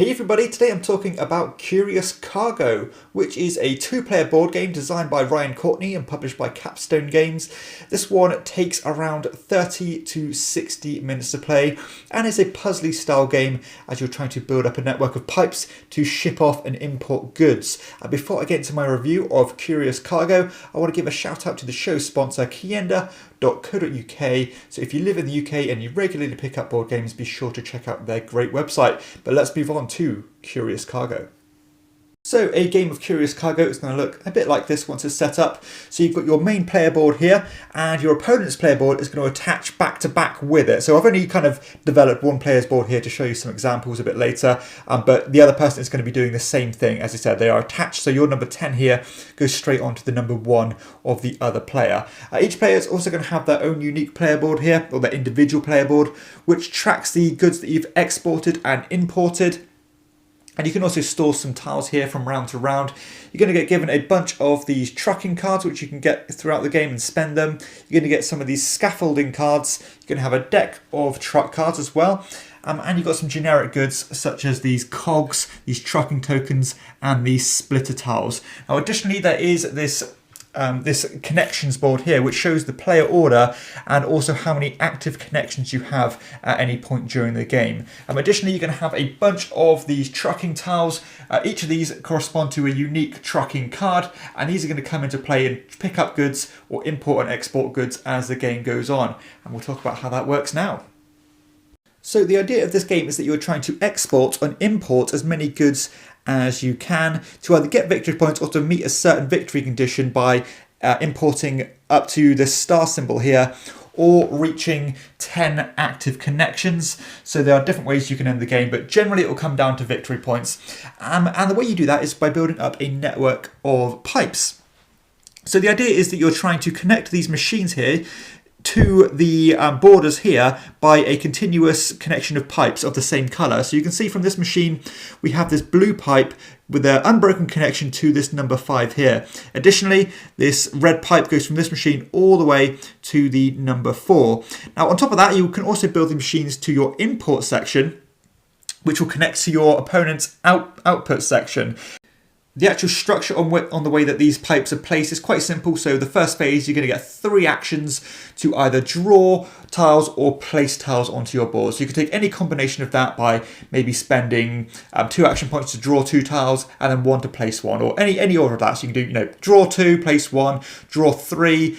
Hey everybody, today I'm talking about Curious Cargo, which is a two-player board game designed by Ryan Courtney and published by Capstone Games. This one takes around 30 to 60 minutes to play and is a puzzly style game as you're trying to build up a network of pipes to ship off and import goods. Before I get into my review of Curious Cargo, I want to give a shout out to the show sponsor Kienda.co.uk. So if you live in the UK and you regularly pick up board games, be sure to check out their great website. But let's move on to Curious Cargo. So a game of Curious Cargo is going to look a bit like this once it's set up. So you've got your main player board here and your opponent's player board is going to attach back to back with it. So I've only kind of developed one player's board here to show you some examples a bit later, but the other person is going to be doing the same thing. As I said, they are attached, so your number 10 here goes straight onto the number 1 of the other player. Each player is also going to have their own unique player board here, or their individual player board, which tracks the goods that you've exported and imported. And you can also store some tiles here from round to round. You're going to get given a bunch of these trucking cards, which you can get throughout the game and spend them. You're going to get some of these scaffolding cards. You're going to have a deck of truck cards as well. And you've got some generic goods such as these cogs, these trucking tokens, and these splitter tiles. Now, additionally, there is this connections board here, which shows the player order and also how many active connections you have at any point during the game. Additionally, you're going to have a bunch of these trucking tiles. Each of these correspond to a unique trucking card, and these are going to come into play and pick up goods or import and export goods as the game goes on. And we'll talk about how that works now. So the idea of this game is that you're trying to export and import as many goods as you can to either get victory points or to meet a certain victory condition by importing up to this star symbol here or reaching 10 active connections. So there are different ways you can end the game, but generally it will come down to victory points. And the way you do that is by building up a network of pipes. So the idea is that you're trying to connect these machines here to the borders here by a continuous connection of pipes of the same colour. So you can see from this machine we have this blue pipe with an unbroken connection to this number 5 here. Additionally, this red pipe goes from this machine all the way to the number 4. Now on top of that, you can also build the machines to your import section, which will connect to your opponent's output section. The actual structure on the way that these pipes are placed is quite simple. So the first phase, you're going to get 3 actions to either draw tiles or place tiles onto your board. So you can take any combination of that by maybe spending 2 action points to draw 2 tiles and then 1 to place 1, or any order of that. So you can do, draw 2, place 1, draw 3,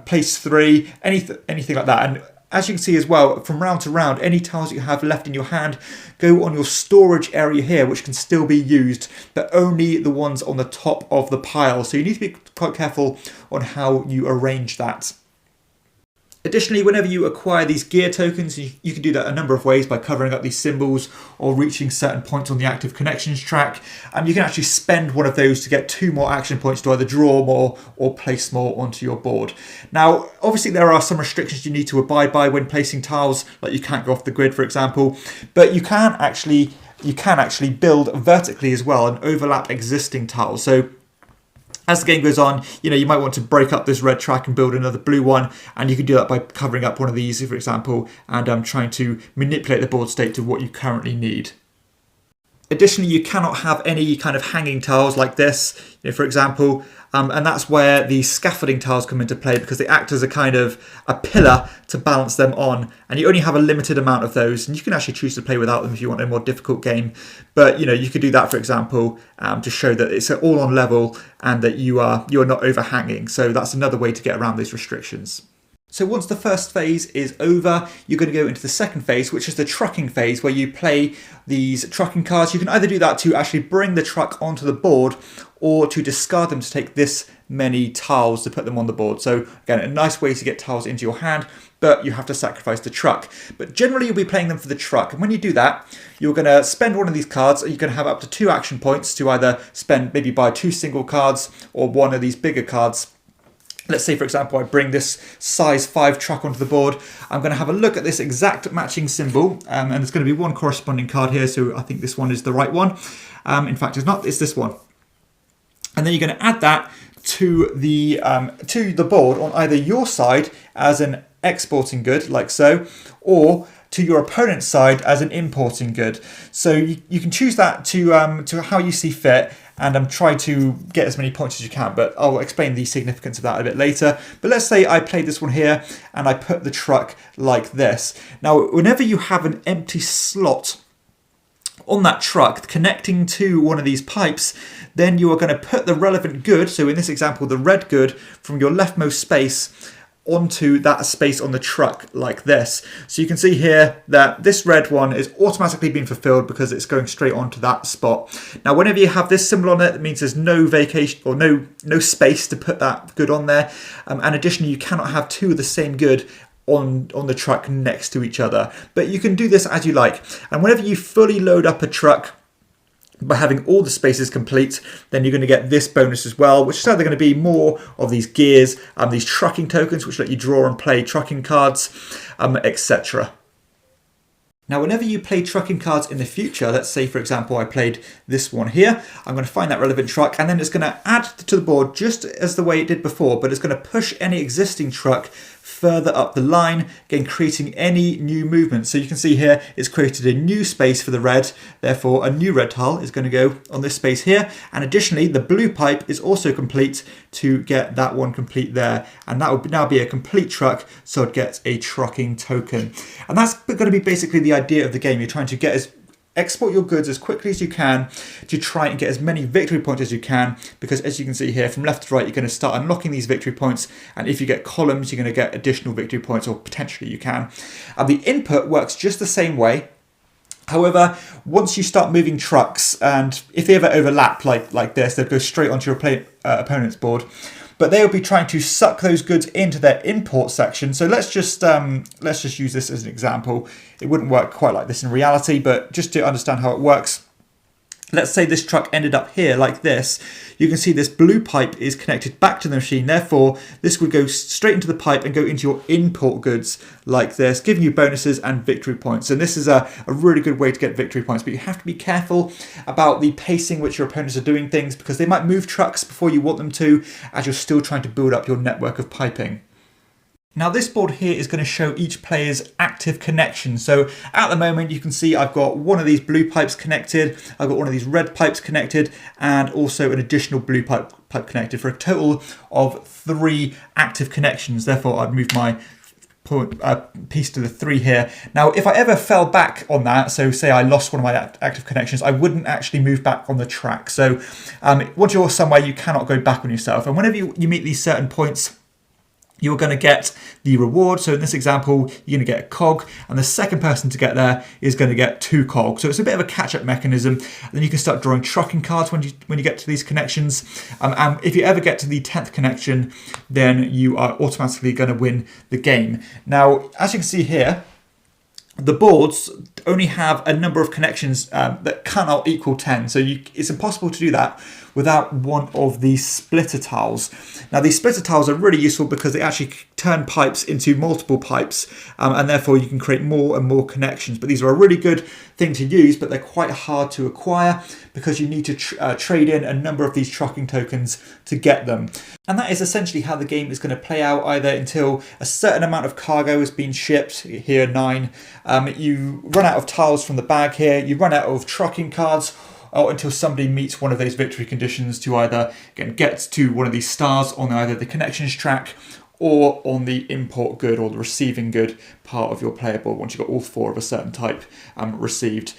place 3, anything like that. And as you can see as well, from round to round, any tiles that you have left in your hand go on your storage area here, which can still be used, but only the ones on the top of the pile. So you need to be quite careful on how you arrange that. Additionally, whenever you acquire these gear tokens, you can do that a number of ways by covering up these symbols or reaching certain points on the active connections track. And you can actually spend one of those to get 2 more action points to either draw more or place more onto your board. Now, obviously there are some restrictions you need to abide by when placing tiles, like you can't go off the grid, for example, but you can actually build vertically as well and overlap existing tiles. So as the game goes on, you might want to break up this red track and build another blue one, and you can do that by covering up one of these, for example, and trying to manipulate the board state to what you currently need. Additionally, you cannot have any kind of hanging tiles like this, for example, and that's where the scaffolding tiles come into play, because they act as a kind of a pillar to balance them on, and you only have a limited amount of those, and you can actually choose to play without them if you want a more difficult game. But you could do that, for example, to show that it's all on level and that you are not overhanging. So that's another way to get around these restrictions. So once the first phase is over, you're going to go into the second phase, which is the trucking phase, where you play these trucking cards. You can either do that to actually bring the truck onto the board or to discard them to take this many tiles to put them on the board. So again, a nice way to get tiles into your hand, but you have to sacrifice the truck. But generally you'll be playing them for the truck. And when you do that, you're going to spend one of these cards, and you're going to have up to 2 action points to either maybe buy 2 single cards or one of these bigger cards. Let's say, for example, I bring this size 5 truck onto the board. I'm going to have a look at this exact matching symbol, and there's going to be one corresponding card here, so I think this one is the right one. In fact, it's not, it's this one. And then you're going to add that to the board on either your side as an exporting good, like so, or to your opponent's side as an importing good. So you can choose that to how you see fit, and try to get as many points as you can, but I'll explain the significance of that a bit later. But let's say I played this one here and I put the truck like this. Now, whenever you have an empty slot on that truck connecting to one of these pipes, then you are going to put the relevant good, so in this example the red good, from your leftmost space onto that space on the truck like this. So you can see here that this red one is automatically being fulfilled because it's going straight onto that spot. Now whenever you have this symbol on it, it means there's no vacation or no space to put that good on there, and additionally you cannot have two of the same good on the truck next to each other. But you can do this as you like, and whenever you fully load up a truck by having all the spaces complete, then you're going to get this bonus as well, which is either going to be more of these gears, these trucking tokens, which let you draw and play trucking cards, etc. Now, whenever you play trucking cards in the future, let's say, for example, I played this one here, I'm going to find that relevant truck, and then it's going to add to the board just as the way it did before, but it's going to push any existing truck further up the line, again creating any new movement. So you can see here it's created a new space for the red, therefore a new red tile is going to go on this space here, and additionally the blue pipe is also complete to get that one complete there, and that would now be a complete truck, so it gets a trucking token. And that's going to be basically the idea of the game. You're trying to export your goods as quickly as you can to try and get as many victory points as you can, because as you can see here from left to right, you're going to start unlocking these victory points, and if you get columns you're going to get additional victory points, or potentially you can. The input works just the same way. However, once you start moving trucks, and if they ever overlap like this, they'll go straight onto your opponent's board. But they'll be trying to suck those goods into their import section. So let's just use this as an example. It wouldn't work quite like this in reality, but just to understand how it works. Let's say this truck ended up here like this. You can see this blue pipe is connected back to the machine. Therefore, this would go straight into the pipe and go into your import goods like this, giving you bonuses and victory points. And this is a really good way to get victory points, but you have to be careful about the pacing which your opponents are doing things, because they might move trucks before you want them to, as you're still trying to build up your network of piping. Now this board here is going to show each player's active connection. So at the moment you can see I've got one of these blue pipes connected, I've got one of these red pipes connected, and also an additional blue pipe connected, for a total of 3 active connections. Therefore I'd move my piece to the 3 here. Now if I ever fell back on that, so say I lost one of my active connections, I wouldn't actually move back on the track. So once you're somewhere, you cannot go back on yourself, and whenever you meet these certain points, you're going to get the reward. So in this example, you're going to get a cog, and the second person to get there is going to get 2 cogs. So it's a bit of a catch-up mechanism. And then you can start drawing trucking cards when you get to these connections. And if you ever get to the 10th connection, then you are automatically going to win the game. Now, as you can see here, the boards only have a number of connections that cannot equal 10. So it's impossible to do that without one of these splitter tiles. Now these splitter tiles are really useful because they actually turn pipes into multiple pipes, and therefore you can create more and more connections. But these are a really good thing to use, but they're quite hard to acquire because you need to trade in a number of these trucking tokens to get them. And that is essentially how the game is going to play out, either until a certain amount of cargo has been shipped, here 9, you run out of tiles from the bag here, you run out of trucking cards, or until somebody meets one of those victory conditions to either get to one of these stars on either the connections track or on the import good or the receiving good part of your player board, once you've got all 4 of a certain type received.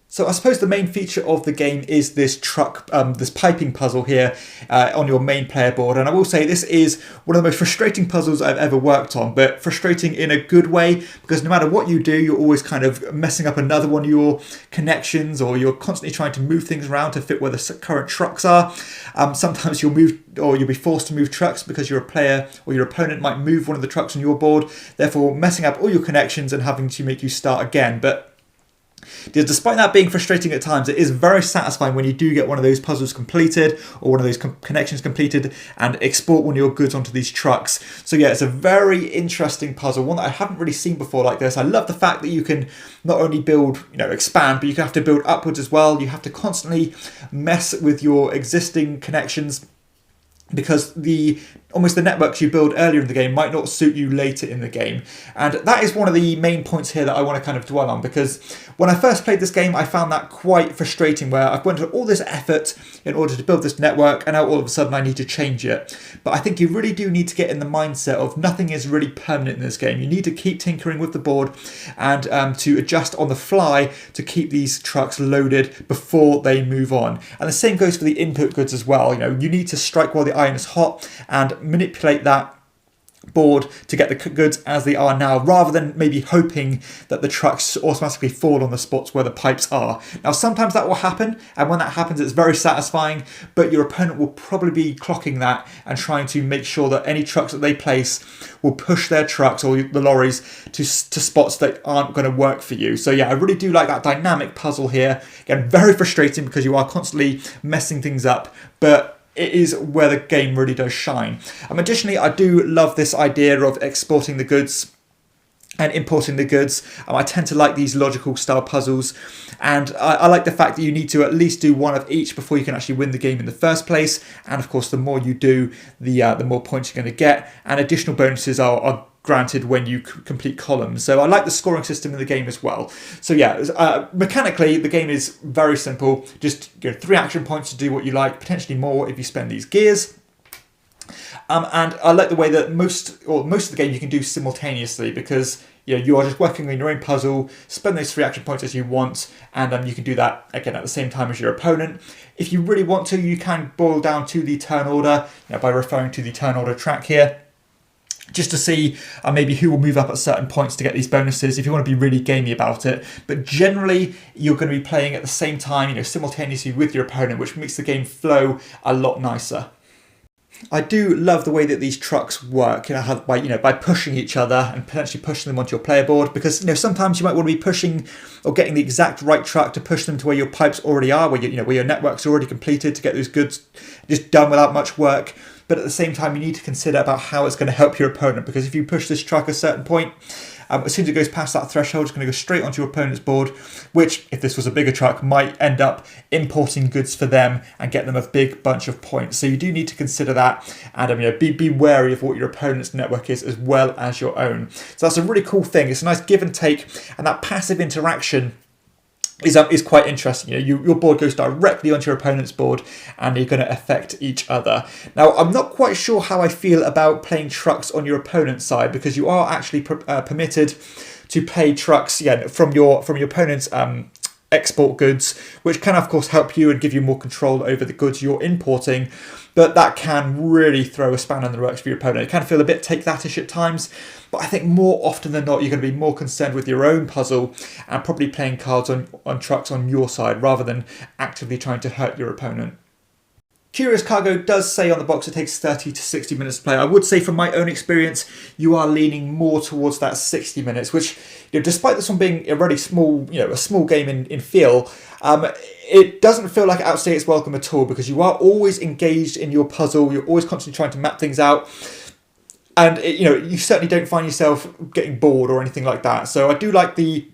So I suppose the main feature of the game is this this piping puzzle here on your main player board. And I will say this is one of the most frustrating puzzles I've ever worked on, but frustrating in a good way, because no matter what you do, you're always kind of messing up another one of your connections, or you're constantly trying to move things around to fit where the current trucks are. Sometimes you'll be forced to move trucks because your player or your opponent might move one of the trucks on your board, therefore messing up all your connections and having to make you start again. But despite that being frustrating at times, it is very satisfying when you do get one of those puzzles completed, or one of those connections completed, and export one of your goods onto these trucks. So yeah, it's a very interesting puzzle, one that I haven't really seen before like this. I love the fact that you can not only build, expand, but you can have to build upwards as well. You have to constantly mess with your existing connections, because the almost the networks you build earlier in the game might not suit you later in the game. And that is one of the main points here that I want to kind of dwell on, because when I first played this game, I found that quite frustrating, where I've gone to all this effort in order to build this network, and now all of a sudden I need to change it. But I think you really do need to get in the mindset of nothing is really permanent in this game. You need to keep tinkering with the board and to adjust on the fly to keep these trucks loaded before they move on. And the same goes for the input goods as well. You need to strike while the iron is hot and manipulate that board to get the goods as they are now, rather than maybe hoping that the trucks automatically fall on the spots where the pipes are. Now, sometimes that will happen, and when that happens, it's very satisfying, but your opponent will probably be clocking that and trying to make sure that any trucks that they place will push their trucks or the lorries to spots that aren't going to work for you. So yeah, I really do like that dynamic puzzle here. Again, very frustrating because you are constantly messing things up, but it is where the game really does shine. Additionally, I do love this idea of exporting the goods and importing the goods. I tend to like these logical style puzzles, and I like the fact that you need to at least do one of each before you can actually win the game in the first place. And of course, the more you do, the more points you're going to get, and additional bonuses are granted when you complete columns. So I like the scoring system in the game as well. So yeah, mechanically the game is very simple. Just 3 action points to do what you like, potentially more if you spend these gears. And I like the way that most of the game you can do simultaneously, because you are just working on your own puzzle, spend those 3 action points as you want, and you can do that again at the same time as your opponent. If you really want to, you can boil down to the turn order by referring to the turn order track here, just to see maybe who will move up at certain points to get these bonuses if you want to be really gamey about it. But generally, you're going to be playing at the same time, simultaneously with your opponent, which makes the game flow a lot nicer. I do love the way that these trucks work, by pushing each other and potentially pushing them onto your player board, because sometimes you might want to be pushing or getting the exact right truck to push them to where your pipes already are, where your network's already completed, to get those goods just done without much work. But at the same time, you need to consider about how it's going to help your opponent, because if you push this truck a certain point, as soon as it goes past that threshold, it's going to go straight onto your opponent's board, which, if this was a bigger truck, might end up importing goods for them and get them a big bunch of points. So you do need to consider that, and be wary of what your opponent's network is as well as your own. So that's a really cool thing. It's a nice give and take, and that passive interaction is quite interesting. Your board goes directly onto your opponent's board, and you're going to affect each other. Now, I'm not quite sure how I feel about playing trucks on your opponent's side, because you are actually permitted to play trucks from your opponent's export goods, which can of course help you and give you more control over the goods you're importing. But that can really throw a spanner in the works for your opponent. It can feel a bit take that-ish at times, but I think more often than not, you're going to be more concerned with your own puzzle and probably playing cards on trucks on your side rather than actively trying to hurt your opponent. Curious Cargo does say on the box it takes 30 to 60 minutes to play. I would say from my own experience, you are leaning more towards that 60 minutes, which, despite this one being a really small, a small game in feel, it doesn't feel like it outstays its welcome at all, because you are always engaged in your puzzle. You're always constantly trying to map things out. And, you certainly don't find yourself getting bored or anything like that. So I do like the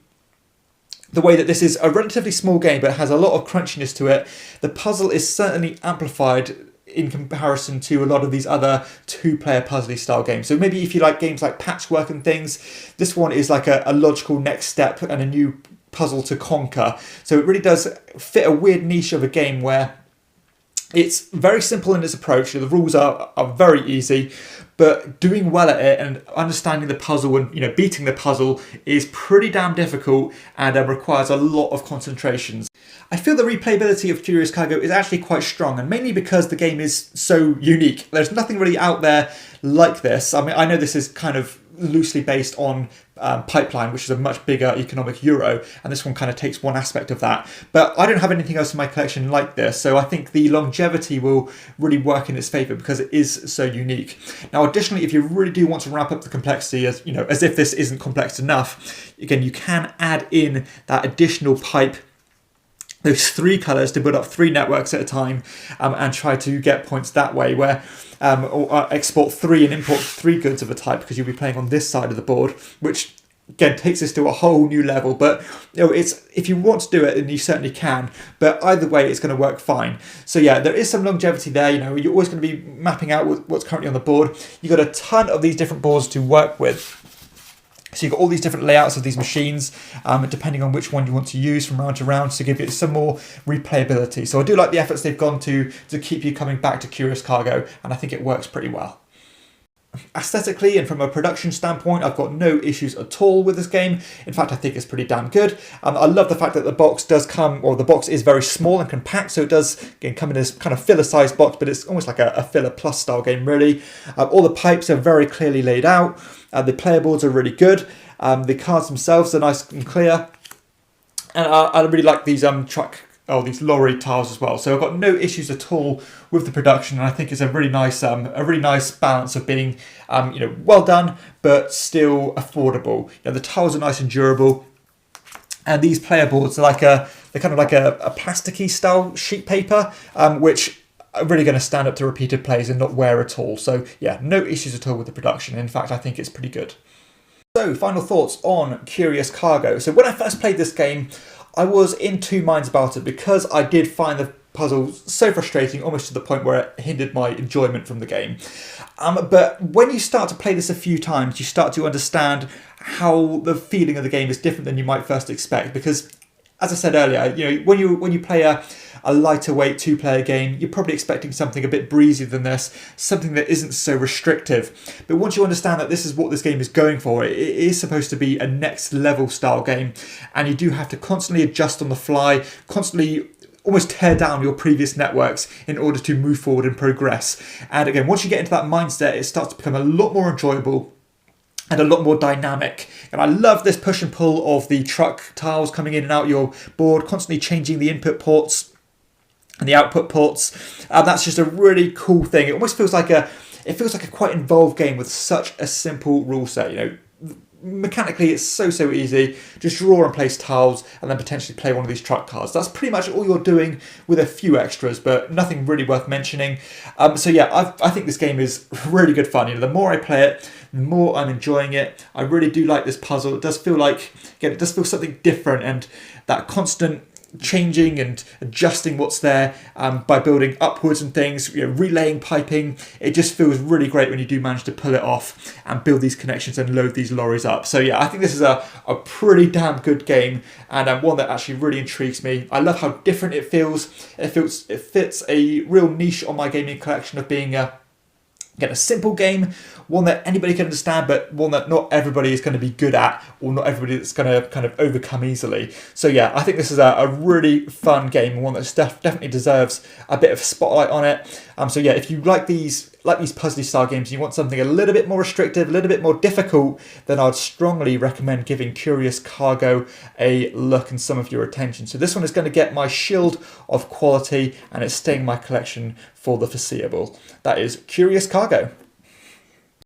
way that this is a relatively small game, but has a lot of crunchiness to it. The puzzle is certainly amplified in comparison to a lot of these other 2-player puzzly style games. So maybe if you like games like Patchwork and things, this one is like a logical next step and a new puzzle to conquer. So it really does fit a weird niche of a game where it's very simple in its approach. The rules are very easy, but doing well at it and understanding the puzzle and beating the puzzle is pretty damn difficult, and requires a lot of concentration. I feel the replayability of Curious Cargo is actually quite strong, and mainly because the game is so unique. There's nothing really out there like this. I mean, I know this is kind of loosely based on Pipeline, which is a much bigger economic euro, and this one kind of takes one aspect of that. But I don't have anything else in my collection like this, so I think the longevity will really work in its favour because it is so unique. Now, additionally, if you really do want to ramp up the complexity, as if this isn't complex enough, again, you can add in that additional pipe, those 3 colours, to build up 3 networks at a time, and try to get points that way, where or export 3 and import 3 goods of a type, because you'll be playing on this side of the board, which again takes this to a whole new level. But it's, if you want to do it, then you certainly can. But either way, it's going to work fine. So yeah, there is some longevity there. You're always going to be mapping out what's currently on the board. You've got a ton of these different boards to work with. So you've got all these different layouts of these machines, depending on which one you want to use from round to round, to give it some more replayability. So I do like the efforts they've gone to keep you coming back to Curious Cargo, and I think it works pretty well. Aesthetically and from a production standpoint, I've got no issues at all with this game. In fact, I think it's pretty damn good. I love the fact that the box does come, or the box is very small and compact, so it does again come in this kind of filler-sized box, but it's almost like a filler plus style game, really. All the pipes are very clearly laid out. The player boards are really good. The cards themselves are nice and clear. And I really like these these lorry tiles as well. So I've got no issues at all with the production, and I think it's a really nice balance of being well done but still affordable. The tiles are nice and durable, and these player boards are they're kind of like a plasticky style sheet paper, which are really going to stand up to repeated plays and not wear at all. So yeah, no issues at all with the production. In fact, I think it's pretty good. So final thoughts on Curious Cargo. So when I first played this game, I was in two minds about it, because I did find the puzzle so frustrating, almost to the point where it hindered my enjoyment from the game. But when you start to play this a few times, you start to understand how the feeling of the game is different than you might first expect. Because, as I said earlier, when you play a lighter weight two-player game, you're probably expecting something a bit breezier than this, something that isn't so restrictive. But once you understand that this is what this game is going for, it is supposed to be a next level style game, and you do have to constantly adjust on the fly, constantly almost tear down your previous networks in order to move forward and progress. And again, once you get into that mindset, it starts to become a lot more enjoyable and a lot more dynamic. And I love this push and pull of the truck tiles coming in and out your board, constantly changing the input ports and the output ports. That's just a really cool thing. It almost feels like a quite involved game with such a simple rule set. Mechanically, it's so easy. Just draw and place tiles, and then potentially play one of these truck cards. That's pretty much all you're doing, with a few extras, but nothing really worth mentioning. So yeah, I think this game is really good fun. The more I play it, the more I'm enjoying it. I really do like this puzzle. It does feel something different, and that constant changing and adjusting what's there by building upwards and things, relaying piping. It just feels really great when you do manage to pull it off and build these connections and load these lorries up. So yeah, I think this is a pretty damn good game, and one that actually really intrigues me. I love how different it feels. It fits a real niche on my gaming collection of being a simple game, one that anybody can understand, but one that not everybody is going to be good at, or not everybody that's going to kind of overcome easily. So yeah, I think this is a really fun game, one that definitely deserves a bit of a spotlight on it. So yeah, if you like these puzzly style games, and you want something a little bit more restrictive, a little bit more difficult, then I'd strongly recommend giving Curious Cargo a look and some of your attention. So this one is going to get my shield of quality, and it's staying in my collection for the foreseeable. That is Curious Cargo.